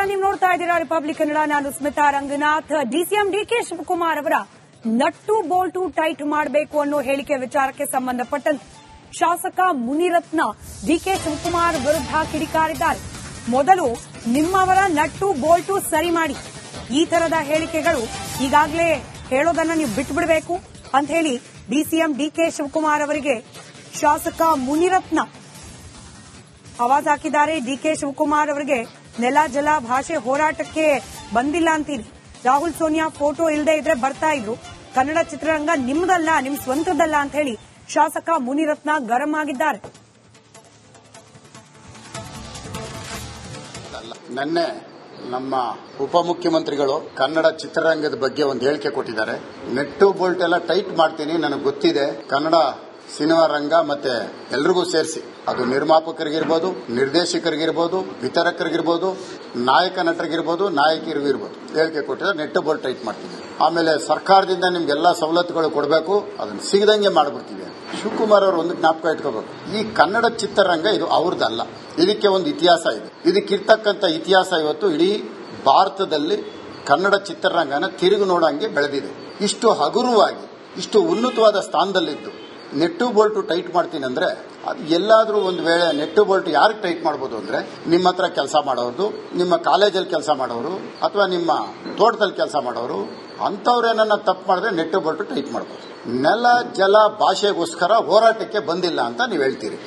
ನೀವು ನೋಡ್ತಾ ಇದ್ದೀರಾ ರಿಪಬ್ಲಿಕ್ ಕನ್ನಡ. ನಾನು ಸ್ಮಿತಾ ರಂಗನಾಥ್. ಡಿಸಿಎಂ ಡಿಕೆ ಶಿವಕುಮಾರ್ ಅವರ ನಟ್ಟು ಬೋಲ್ಟು ಟೈಟ್ ಮಾಡಬೇಕು ಅನ್ನೋ ಹೇಳಿಕೆ ವಿಚಾರಕ್ಕೆ ಸಂಬಂಧಪಟ್ಟಂತೆ ಶಾಸಕ ಮುನಿರತ್ನ ಡಿಕೆ ಶಿವಕುಮಾರ್ ವಿರುದ್ಧ ಕಿಡಿಕಾರಿದ್ದಾರೆ. ಮೊದಲು ನಿಮ್ಮವರ ನಟ್ಟು ಬೋಲ್ಟು ಸರಿ ಮಾಡಿ, ಈ ತರದ ಹೇಳಿಕೆಗಳು ಈಗಾಗಲೇ ಹೇಳೋದನ್ನ ನೀವು ಬಿಟ್ಟುಬಿಡಬೇಕು ಅಂತ ಹೇಳಿ ಡಿಸಿಎಂ ಡಿಕೆ ಶಿವಕುಮಾರ್ ಅವರಿಗೆ ಶಾಸಕ ಮುನಿರತ್ನ ಆವಾಜ್ ಹಾಕಿದ್ದಾರೆ. ಡಿಕೆ ಶಿವಕುಮಾರ್ ಅವರಿಗೆ ನೆಲ ಜಲ ಭಾಷೆ ಹೋರಾಟಕ್ಕೆ ಬಂದಿಲ್ಲ ಅಂತೀರಿ. ರಾಹುಲ್ ಸೋನಿಯಾ ಫೋಟೋ ಇಲ್ಲದೆ ಇದ್ರೆ ಬರ್ತಾ ಇದ್ರು. ಕನ್ನಡ ಚಿತ್ರರಂಗ ನಿಮ್ದಲ್ಲ, ನಿಮ್ ಸ್ವಂತದ್ದಲ್ಲ ಅಂತ ಹೇಳಿ ಶಾಸಕ ಮುನಿರತ್ನ ಗರಂ ಆಗಿದ್ದಾರೆ. ನಿನ್ನೆ ನಮ್ಮ ಉಪಮುಖ್ಯಮಂತ್ರಿಗಳು ಕನ್ನಡ ಚಿತ್ರರಂಗದ ಬಗ್ಗೆ ಒಂದು ಹೇಳಿಕೆ ಕೊಟ್ಟಿದ್ದಾರೆ. ನೆಟ್ಟು ಬೋಲ್ಟ್ ಎಲ್ಲ ಟೈಟ್ ಮಾಡ್ತೀನಿ, ನನಗೆ ಗೊತ್ತಿದೆ. ಕನ್ನಡ ಸಿನಿಮಾ ರಂಗ ಮತ್ತೆ ಎಲ್ರಿಗೂ ಸೇರಿಸಿ, ಅದು ನಿರ್ಮಾಪಕರಿಗಿರ್ಬೋದು, ನಿರ್ದೇಶಕರಿಗಿರ್ಬೋದು, ವಿತರಕರಿಗಿರ್ಬೋದು, ನಾಯಕ ನಟರಿಗಿರ್ಬೋದು, ನಾಯಕಿಯರಿಗೂ ಇರ್ಬೋದು ಹೇಳಿಕೆ ಕೊಟ್ಟಿದ್ದಾರೆ. ನೆಟ್ಟು ಬೋಲ್ಟ್ ಟೈಟ್ ಮಾಡ್ತೀವಿ. ಆಮೇಲೆ ಸರ್ಕಾರದಿಂದ ನಿಮ್ಗೆಲ್ಲಾ ಸವಲತ್ತುಗಳು ಕೊಡಬೇಕು, ಅದನ್ನ ಸಿಗದಂಗೆ ಮಾಡ್ಬಿಡ್ತೀವಿ. ಶಿವಕುಮಾರ್ ಅವರು ಒಂದು ಜ್ಞಾಪಕ ಇಟ್ಕೋಬೇಕು, ಈ ಕನ್ನಡ ಚಿತ್ರರಂಗ ಇದು ಅವ್ರದ್ದಲ್ಲ, ಇದಕ್ಕೆ ಒಂದು ಇತಿಹಾಸ ಇದೆ. ಇದಕ್ಕಿರ್ತಕ್ಕಂಥ ಇತಿಹಾಸ ಇವತ್ತು ಇಡೀ ಭಾರತದಲ್ಲಿ ಕನ್ನಡ ಚಿತ್ರರಂಗನ ತಿರುಗಿ ನೋಡಂಗೆ ಬೆಳೆದಿದೆ. ಇಷ್ಟು ಹಗುರವಾಗಿ, ಇಷ್ಟು ಉನ್ನತವಾದ ಸ್ಥಾನದಲ್ಲಿದ್ದು ನೆಟ್ಟು ಬೋಲ್ಟು ಟೈಟ್ ಮಾಡ್ತೀನಿ ಅಂದ್ರೆ, ಅದು ಎಲ್ಲಾದ್ರೂ ಒಂದು ವೇಳೆ ನೆಟ್ಟು ಬೋಲ್ಟ್ ಯಾರಿಗೆ ಟೈಟ್ ಮಾಡಬಹುದು ಅಂದ್ರೆ, ನಿಮ್ಮ ಹತ್ರ ಕೆಲಸ ಮಾಡೋರು, ನಿಮ್ಮ ಕಾಲೇಜಲ್ಲಿ ಕೆಲಸ ಮಾಡೋರು, ಅಥವಾ ನಿಮ್ಮ ತೋಟದಲ್ಲಿ ಕೆಲಸ ಮಾಡೋರು, ಅಂತವ್ರೇನನ್ನ ತಪ್ಪು ಮಾಡಿದ್ರೆ ನೆಟ್ಟು ಬೋಲ್ಟು ಟೈಟ್ ಮಾಡಬಹುದು. ನೆಲ ಜಲ ಭಾಷೆಗೋಸ್ಕರ ಹೋರಾಟಕ್ಕೆ ಬಂದಿಲ್ಲ ಅಂತ ನೀವು ಹೇಳ್ತೀರಿ.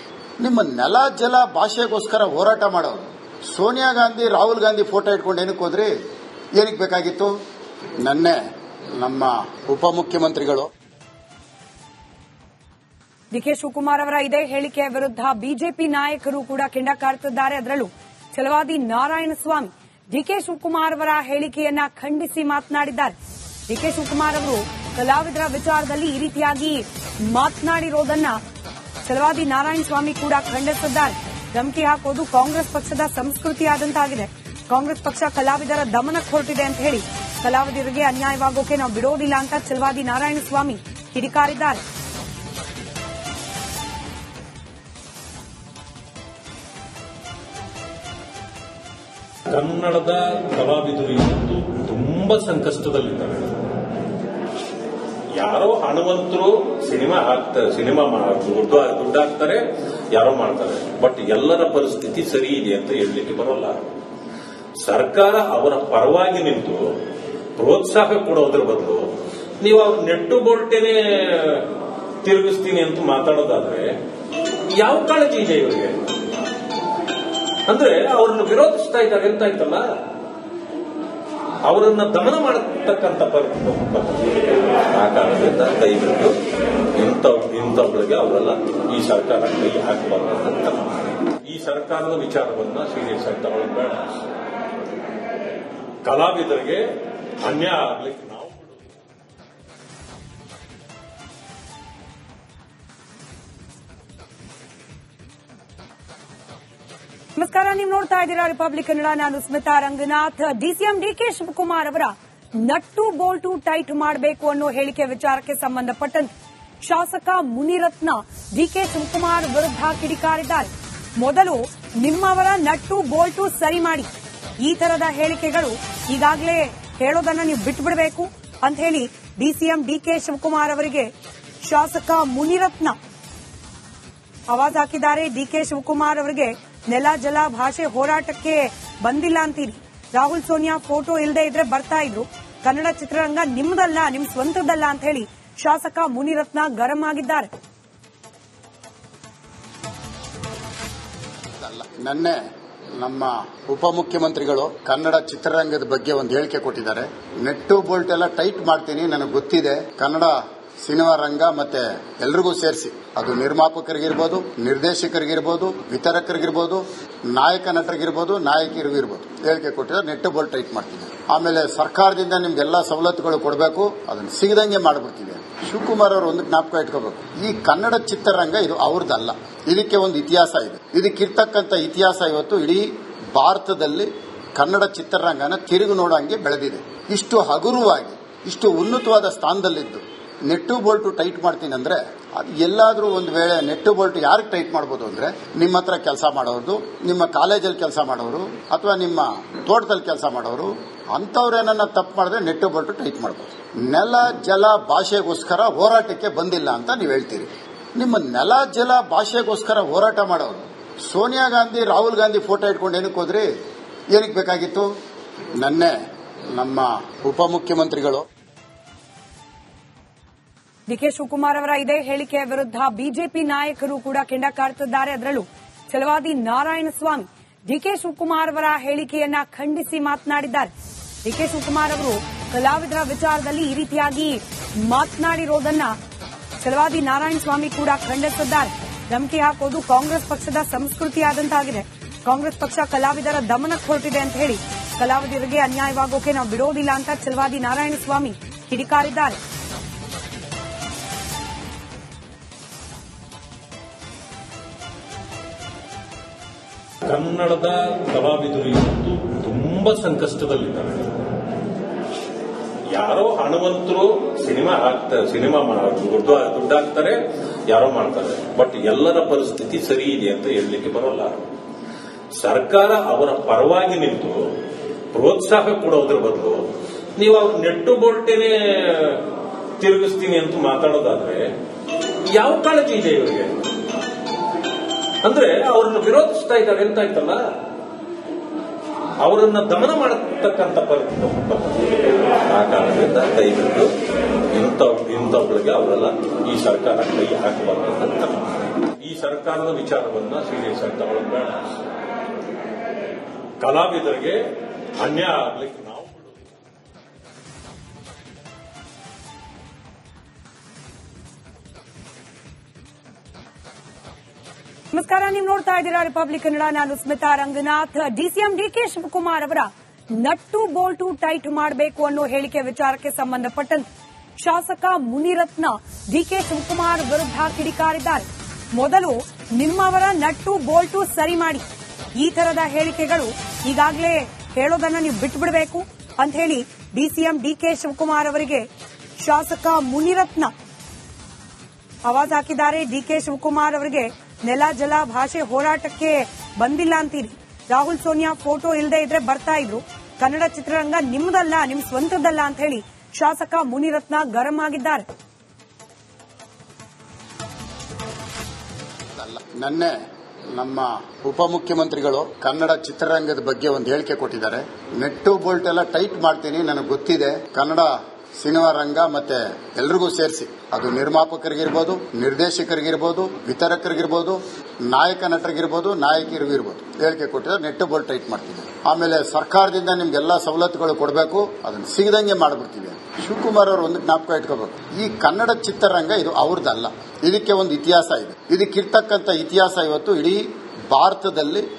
ನಿಮ್ಮ ನೆಲ ಜಲ ಭಾಷೆಗೋಸ್ಕರ ಹೋರಾಟ ಮಾಡೋರು ಸೋನಿಯಾ ಗಾಂಧಿ, ರಾಹುಲ್ ಗಾಂಧಿ ಫೋಟೋ ಇಟ್ಕೊಂಡು ಏನಕ್ಕೆ ಹೋದ್ರಿ? ಏನಕ್ಕೆ ಬೇಕಾಗಿತ್ತು? ನನ್ನೆ ನಮ್ಮ ಉಪಮುಖ್ಯಮಂತ್ರಿಗಳು ಡಿಕೆ ಶಿವಕುಮಾರ್ ಅವರ ಇದೇ ಹೇಳಿಕೆಯ ವಿರುದ್ಧ ಬಿಜೆಪಿ ನಾಯಕರು ಕೂಡ ಕಿಂಡಕಾರ್ತಿದ್ದಾರೆ. ಅದರಲ್ಲೂ ಛಲವಾದಿ ನಾರಾಯಣಸ್ವಾಮಿ ಡಿಕೆ ಶಿವಕುಮಾರ್ ಅವರ ಹೇಳಿಕೆಯನ್ನ ಖಂಡಿಸಿ ಮಾತನಾಡಿದ್ದಾರೆ. ಡಿಕೆ ಶಿವಕುಮಾರ್ ಅವರು ಕಲಾವಿದರ ವಿಚಾರದಲ್ಲಿ ಈ ರೀತಿಯಾಗಿ ಮಾತನಾಡಿರೋದನ್ನ ಛಲವಾದಿ ನಾರಾಯಣಸ್ವಾಮಿ ಕೂಡ ಖಂಡಿಸಿದ್ದಾರೆ. ಧಮಕಿ ಹಾಕೋದು ಕಾಂಗ್ರೆಸ್ ಪಕ್ಷದ ಸಂಸ್ಕೃತಿಯಾದಂತಾಗಿದೆ. ಕಾಂಗ್ರೆಸ್ ಪಕ್ಷ ಕಲಾವಿದರ ದಮನಕ್ಕೆ ಹೊರಟಿದೆ ಅಂತ ಹೇಳಿ ಕಲಾವಿದರಿಗೆ ಅನ್ಯಾಯವಾಗೋಕೆ ನಾವು ಬಿಡೋದಿಲ್ಲ ಅಂತ ಛಲವಾದಿ ನಾರಾಯಣಸ್ವಾಮಿ ಕಿಡಿಕಾರಿದ್ದಾರೆ. ಕನ್ನಡದ ಕಲಾವಿದರು ಇವತ್ತು ತುಂಬಾ ಸಂಕಷ್ಟದಲ್ಲಿದ್ದಾರೆ. ಯಾರೋ ಹಣವಂತರು ಸಿನಿಮಾ ಹಾಕ್ತಾರೆ, ಸಿನಿಮಾ ದುಡ್ಡು ಹಾಕ್ತಾರೆ, ಯಾರೋ ಮಾಡ್ತಾರೆ. ಬಟ್ ಎಲ್ಲರ ಪರಿಸ್ಥಿತಿ ಸರಿ ಇದೆ ಅಂತ ಹೇಳಲಿಕ್ಕೆ ಬರೋಲ್ಲ. ಸರ್ಕಾರ ಅವರ ಪರವಾಗಿ ನಿಂತು ಪ್ರೋತ್ಸಾಹ ಕೊಡೋದ್ರ ಬದಲು ನೀವು ಅವ್ರ ನೆಟ್ಟು ಬೋಲ್ಟೇನೆ ತಿರುಗಿಸ್ತೀನಿ ಅಂತ ಮಾತಾಡೋದಾದ್ರೆ ಯಾವ ಕಾಳಜಿ ಇದೆ ಇವರಿಗೆ? ಅಂದ್ರೆ ಅವ್ರನ್ನ ವಿರೋಧಿಸ್ತಾ ಇದ್ದಾರೆ ಅಂತ ಆಯ್ತಲ್ಲ, ಅವರನ್ನ ದಮನ ಮಾಡತಕ್ಕಂಥ ಆ ಕಾರಣದಿಂದ ದಯವಿಟ್ಟು ಇಂಥವ್ರಿಗೆ ಅವರೆಲ್ಲ ಈ ಸರ್ಕಾರ ಕೈ ಹಾಕಬಾರ್ದು. ಈ ಸರ್ಕಾರದ ವಿಚಾರವನ್ನ ಸೀರಿಯಸ್ ಆಗಿ ತಗೊಳ್ಳೋದು ಬೇಡ. ಕಲಾವಿದರಿಗೆ ಅನ್ಯಾಯ ಆಗ್ಲಿಕ್ಕೆ ನಾವು ನಮಸ್ಕಾರ, ನೀವು ನೋಡ್ತಾ ಇದ್ದೀರಾ ರಿಪಬ್ಲಿಕ್ ಕನ್ನಡ. ನಾನು ಸ್ಮಿತಾ ರಂಗನಾಥ್. ಡಿಸಿಎಂ ಡಿಕೆ ಶಿವಕುಮಾರ್ ಅವರ ನಟ್ಟು ಬೋಲ್ಟು ಟೈಟ್ ಮಾಡಬೇಕು ಅನ್ನೋ ಹೇಳಿಕೆ ವಿಚಾರಕ್ಕೆ ಸಂಬಂಧಪಟ್ಟಂತೆ ಶಾಸಕ ಮುನಿರತ್ನ ಡಿಕೆ ಶಿವಕುಮಾರ್ ವಿರುದ್ಧ ಕಿಡಿಕಾರಿದ್ದಾರೆ. ಮೊದಲು ನಿಮ್ಮವರ ನಟ್ಟು ಬೋಲ್ಟು ಸರಿ ಮಾಡಿ, ಈ ತರದ ಹೇಳಿಕೆಗಳು ಈಗಾಗಲೇ ಹೇಳೋದನ್ನ ನೀವು ಬಿಟ್ಟುಬಿಡಬೇಕು ಅಂತ ಹೇಳಿ ಡಿಸಿಎಂ ಡಿಕೆ ಶಿವಕುಮಾರ್ ಅವರಿಗೆ ಶಾಸಕ ಮುನಿರತ್ನ ಆವಾಜ್ ಹಾಕಿದ್ದಾರೆ. ಡಿಕೆ ಶಿವಕುಮಾರ್ ಅವರಿಗೆ ನೆಲ ಜಲ ಭಾಷೆ ಹೋರಾಟಕ್ಕೆ ಬಂದಿಲ್ಲ ಅಂತೀರಿ. ರಾಹುಲ್ ಸೋನಿಯಾ ಫೋಟೋ ಇಲ್ಲದೆ ಇದ್ರೆ ಬರ್ತಾ ಇದ್ರು. ಕನ್ನಡ ಚಿತ್ರರಂಗ ನಿಮ್ದಲ್ಲ, ನಿಮ್ ಸ್ವಂತದ್ದಲ್ಲ ಅಂತ ಹೇಳಿ ಶಾಸಕ ಮುನಿರತ್ನ ಗರಂ ಆಗಿದ್ದಾರೆ. ನಿನ್ನೆ ನಮ್ಮ ಉಪಮುಖ್ಯಮಂತ್ರಿಗಳು ಕನ್ನಡ ಚಿತ್ರರಂಗದ ಬಗ್ಗೆ ಒಂದು ಹೇಳಿಕೆ ಕೊಟ್ಟಿದ್ದಾರೆ. ನೆಟ್ಟು ಬೋಲ್ಟ್ ಎಲ್ಲ ಟೈಟ್ ಮಾಡ್ತೀನಿ, ನನಗೆ ಗೊತ್ತಿದೆ. ಕನ್ನಡ ಸಿನಿಮಾ ರಂಗ ಮತ್ತೆ ಎಲ್ರಿಗೂ ಸೇರಿಸಿ, ಅದು ನಿರ್ಮಾಪಕರಿಗಿರ್ಬೋದು, ನಿರ್ದೇಶಕರಿಗಿರ್ಬೋದು, ವಿತರಕರಿಗಿರ್ಬೋದು, ನಾಯಕ ನಟರಿಗಿರ್ಬೋದು, ನಾಯಕಿಯರಿಗೂ ಇರ್ಬೋದು ಹೇಳಿಕೆ ಕೊಟ್ಟಿದ್ದಾರೆ. ನೆಟ್ಟು ಬೋಲ್ಟ್ ಟೈಟ್ ಮಾಡ್ತೀವಿ. ಆಮೇಲೆ ಸರ್ಕಾರದಿಂದ ನಿಮ್ಗೆಲ್ಲಾ ಸವಲತ್ತುಗಳು ಕೊಡಬೇಕು, ಅದನ್ನ ಸಿಗದಂಗೆ ಮಾಡ್ಬಿಡ್ತೀವಿ. ಶಿವಕುಮಾರ್ ಅವರು ಒಂದು ಜ್ಞಾಪಕ ಇಟ್ಕೋಬೇಕು, ಈ ಕನ್ನಡ ಚಿತ್ರರಂಗ ಇದು ಅವ್ರದ್ದಲ್ಲ, ಇದಕ್ಕೆ ಒಂದು ಇತಿಹಾಸ ಇದೆ. ಇದಕ್ಕಿರ್ತಕ್ಕಂಥ ಇತಿಹಾಸ ಇವತ್ತು ಇಡೀ ಭಾರತದಲ್ಲಿ ಕನ್ನಡ ಚಿತ್ರರಂಗನ ತಿರುಗಿ ನೋಡಂಗೆ ಬೆಳೆದಿದೆ. ಇಷ್ಟು ಹಗುರವಾಗಿ, ಇಷ್ಟು ಉನ್ನತವಾದ ಸ್ಥಾನದಲ್ಲಿದ್ದು ನೆಟ್ಟು ಬೋಲ್ಟು ಟೈಟ್ ಮಾಡ್ತೀನಿ ಅಂದ್ರೆ, ಅದು ಎಲ್ಲಾದರೂ ಒಂದು ವೇಳೆ ನೆಟ್ಟು ಬೋಲ್ಟ್ ಯಾರಿಗೆ ಟೈಟ್ ಮಾಡ್ಬೋದು ಅಂದ್ರೆ ನಿಮ್ಮ ಹತ್ರ ಕೆಲಸ ಮಾಡೋರು, ನಿಮ್ಮ ಕಾಲೇಜಲ್ಲಿ ಕೆಲಸ ಮಾಡೋರು, ಅಥವಾ ನಿಮ್ಮ ತೋಟದಲ್ಲಿ ಕೆಲಸ ಮಾಡೋರು, ಅಂಥವ್ರೇನನ್ನ ತಪ್ಪು ಮಾಡಿದ್ರೆ ನೆಟ್ಟು ಬೋಲ್ಟ್ ಟೈಟ್ ಮಾಡ್ಬೋದು. ನೆಲ ಜಲ ಭಾಷೆಗೋಸ್ಕರ ಹೋರಾಟಕ್ಕೆ ಬಂದಿಲ್ಲ ಅಂತ ನೀವು ಹೇಳ್ತೀರಿ. ನಿಮ್ಮ ನೆಲ ಜಲ ಭಾಷೆಗೋಸ್ಕರ ಹೋರಾಟ ಮಾಡೋರು ಸೋನಿಯಾ ಗಾಂಧಿ, ರಾಹುಲ್ ಗಾಂಧಿ ಫೋಟೋ ಇಟ್ಕೊಂಡು ಏನಕ್ಕೆ ಹೋದ್ರಿ? ಏನಕ್ಕೆ ಬೇಕಾಗಿತ್ತು? ನನ್ನೆ ನಮ್ಮ ಉಪಮುಖ್ಯಮಂತ್ರಿಗಳು ಡಿಕೆ ಶಿವಕುಮಾರ್ ಅವರ ಇದೇ ಹೇಳಿಕೆಯ ವಿರುದ್ಧ ಬಿಜೆಪಿ ನಾಯಕರು ಕೂಡ ಕೆಂಡ ಕಾಡ್ತಿದ್ದಾರೆ. ಅದರಲ್ಲೂ ಛಲವಾದಿ ನಾರಾಯಣಸ್ವಾಮಿ ಡಿಕೆ ಶಿವಕುಮಾರ್ ಅವರ ಹೇಳಿಕೆಯನ್ನ ಖಂಡಿಸಿ ಮಾತನಾಡಿದ್ದಾರೆ. ಡಿಕೆ ಶಿವಕುಮಾರ್ ಅವರು ಕಲಾವಿದರ ವಿಚಾರದಲ್ಲಿ ಈ ರೀತಿಯಾಗಿ ಮಾತನಾಡಿರೋದನ್ನ ಛಲವಾದಿ ನಾರಾಯಣಸ್ವಾಮಿ ಕೂಡ ಖಂಡಿಸಿದ್ದಾರೆ. ಧಮಕಿ ಹಾಕೋದು ಕಾಂಗ್ರೆಸ್ ಪಕ್ಷದ ಸಂಸ್ಕೃತಿಯಾದಂತಾಗಿದೆ. ಕಾಂಗ್ರೆಸ್ ಪಕ್ಷ ಕಲಾವಿದರ ದಮನಕ್ಕೆ ಹೊರಟಿದೆ ಅಂತ ಹೇಳಿ ಕಲಾವಿದರಿಗೆ ಅನ್ಯಾಯವಾಗೋಕೆ ನಾವು ಬಿಡೋದಿಲ್ಲ ಅಂತ ಛಲವಾದಿ ನಾರಾಯಣಸ್ವಾಮಿ ಕಿಡಿಕಾರಿದ್ದಾರೆ. ಕನ್ನಡದ ಕಲಾವಿದರು ಇವತ್ತು ತುಂಬಾ ಸಂಕಷ್ಟದಲ್ಲಿದ್ದಾರೆ. ಯಾರೋ ಹಣವಂತರು ಸಿನಿಮಾ ದುಡ್ಡಾಕ್ತಾರೆ, ಯಾರೋ ಮಾಡ್ತಾರೆ. ಬಟ್ ಎಲ್ಲರ ಪರಿಸ್ಥಿತಿ ಸರಿ ಇದೆ ಅಂತ ಹೇಳಲಿಕ್ಕೆ ಬರೋಲ್ಲ. ಸರ್ಕಾರ ಅವರ ಪರವಾಗಿ ನಿಂತು ಪ್ರೋತ್ಸಾಹ ಕೊಡೋದ್ರ ಬದಲು ನೀವು ಅವ್ರ ನೆಟ್ಟು ಬೋಲ್ಟೇನೆ ತಿರುಗಿಸ್ತೀನಿ ಅಂತ ಮಾತಾಡೋದಾದ್ರೆ ಯಾವ ಕಾಳಜಿ ಇದೆ ಇವರಿಗೆ? ಅಂದ್ರೆ ಅವರನ್ನು ವಿರೋಧಿಸ್ತಾ ಇದ್ದಾರೆ ಅಂತ ಆಯ್ತಲ್ಲ, ಅವರನ್ನ ದಮನ ಮಾಡತಕ್ಕಂಥ ಆ ಕಾರಣದಿಂದ ದಯವಿಟ್ಟು ಇಂಥವುಗಳಿಗೆ ಅವರೆಲ್ಲ ಈ ಸರ್ಕಾರ ಕೈ ಹಾಕಬಾರ್ದು. ಈ ಸರ್ಕಾರದ ವಿಚಾರವನ್ನ ಸೀರಿಯಸ್ ಆಗಿ ತಗೊಳ್ಳೋದು ಬೇಡ. ಕಲಾವಿದರಿಗೆ ಅನ್ಯಾಯ ಆಗ್ಲಿಕ್ಕೆ ನಾವು ನಮಸ್ಕಾರ, ನೀವು ನೋಡ್ತಾ ಇದ್ದೀರಾ ರಿಪಬ್ಲಿಕ್ ಕನ್ನಡ. ನಾನು ಸ್ಮಿತಾ ರಂಗನಾಥ್. ಡಿಸಿಎಂ ಡಿಕೆ ಶಿವಕುಮಾರ್ ಅವರ ನಟ್ಟು ಬೋಲ್ಟು ಟೈಟ್ ಮಾಡಬೇಕು ಅನ್ನೋ ಹೇಳಿಕೆ ವಿಚಾರಕ್ಕೆ ಸಂಬಂಧಪಟ್ಟಂತೆ ಶಾಸಕ ಮುನಿರತ್ನ ಡಿಕೆ ಶಿವಕುಮಾರ್ ವಿರುದ್ಧ ಕಿಡಿಕಾರಿದ್ದಾರೆ. ಮೊದಲು ನಿಮ್ಮವರ ನಟ್ಟು ಬೋಲ್ಟು ಸರಿ ಮಾಡಿ, ಈ ತರದ ಹೇಳಿಕೆಗಳು ಈಗಾಗಲೇ ಹೇಳೋದನ್ನ ನೀವು ಬಿಟ್ಟುಬಿಡಬೇಕು ಅಂತ ಹೇಳಿ ಡಿಸಿಎಂ ಡಿಕೆ ಶಿವಕುಮಾರ್ ಅವರಿಗೆ ಶಾಸಕ ಮುನಿರತ್ನ ಆವಾಜ್ ಹಾಕಿದ್ದಾರೆ. ಡಿಕೆ ಶಿವಕುಮಾರ್ ಅವರಿಗೆ ನೆಲ ಜಲ ಭಾಷೆ ಹೋರಾಟಕ್ಕೆ ಬಂದಿಲ್ಲ ಅಂತೀರಿ. ರಾಹುಲ್ ಸೋನಿಯಾ ಫೋಟೋ ಇಲ್ಲದೆ ಇದ್ರೆ ಬರ್ತಾ ಇದ್ರು. ಕನ್ನಡ ಚಿತ್ರರಂಗ ನಿಮ್ದಲ್ಲ, ನಿಮ್ ಸ್ವಂತದ್ದಲ್ಲ ಅಂತ ಹೇಳಿ ಶಾಸಕ ಮುನಿರತ್ನ ಗರಂ ಆಗಿದ್ದಾರೆ. ನನ್ನೆ ನಮ್ಮ ಉಪಮುಖ್ಯಮಂತ್ರಿಗಳು ಕನ್ನಡ ಚಿತ್ರರಂಗದ ಬಗ್ಗೆ ಒಂದು ಹೇಳಿಕೆ ಕೊಟ್ಟಿದ್ದಾರೆ. ನೆಟ್ಟು ಬೋಲ್ಟ್ ಎಲ್ಲ ಟೈಟ್ ಮಾಡ್ತೀನಿ, ನನಗೆ ಗೊತ್ತಿದೆ. ಕನ್ನಡ ಸಿನಿಮಾ ರಂಗ ಮತ್ತೆ ಎಲ್ರಿಗೂ ಸೇರಿಸಿ, ಅದು ನಿರ್ಮಾಪಕರಿಗಿರ್ಬೋದು, ನಿರ್ದೇಶಕರಿಗಿರ್ಬೋದು, ವಿತರಕರಿಗಿರ್ಬೋದು, ನಾಯಕ ನಟರಿಗಿರ್ಬೋದು, ನಾಯಕಿಯರಿಗಿರ್ಬೋದು ಹೇಳಿಕೆ ಕೊಟ್ಟಿದ್ದಾರೆ. ನೆಟ್ಟು ಬೋಲ್ಟ್ ಟೈಟ್ ಮಾಡ್ತೀವಿ. ಆಮೇಲೆ ಸರ್ಕಾರದಿಂದ ನಿಮ್ಗೆಲ್ಲ ಸವಲತ್ತುಗಳು ಕೊಡಬೇಕು, ಅದನ್ನು ಸಿಗದಂಗೆ ಮಾಡ್ಬಿಡ್ತೀವಿ. ಶಿವಕುಮಾರ್ ಅವರು ಒಂದು ಜ್ಞಾಪಕ ಇಟ್ಕೋಬೇಕು, ಈ ಕನ್ನಡ ಚಿತ್ರರಂಗ ಇದು ಅವ್ರದ್ದಲ್ಲ. ಇದಕ್ಕೆ ಒಂದು ಇತಿಹಾಸ ಇದೆ. ಇದಕ್ಕಿರ್ತಕ್ಕಂಥ ಇತಿಹಾಸ ಇವತ್ತು ಇಡೀ ಭಾರತದಲ್ಲಿ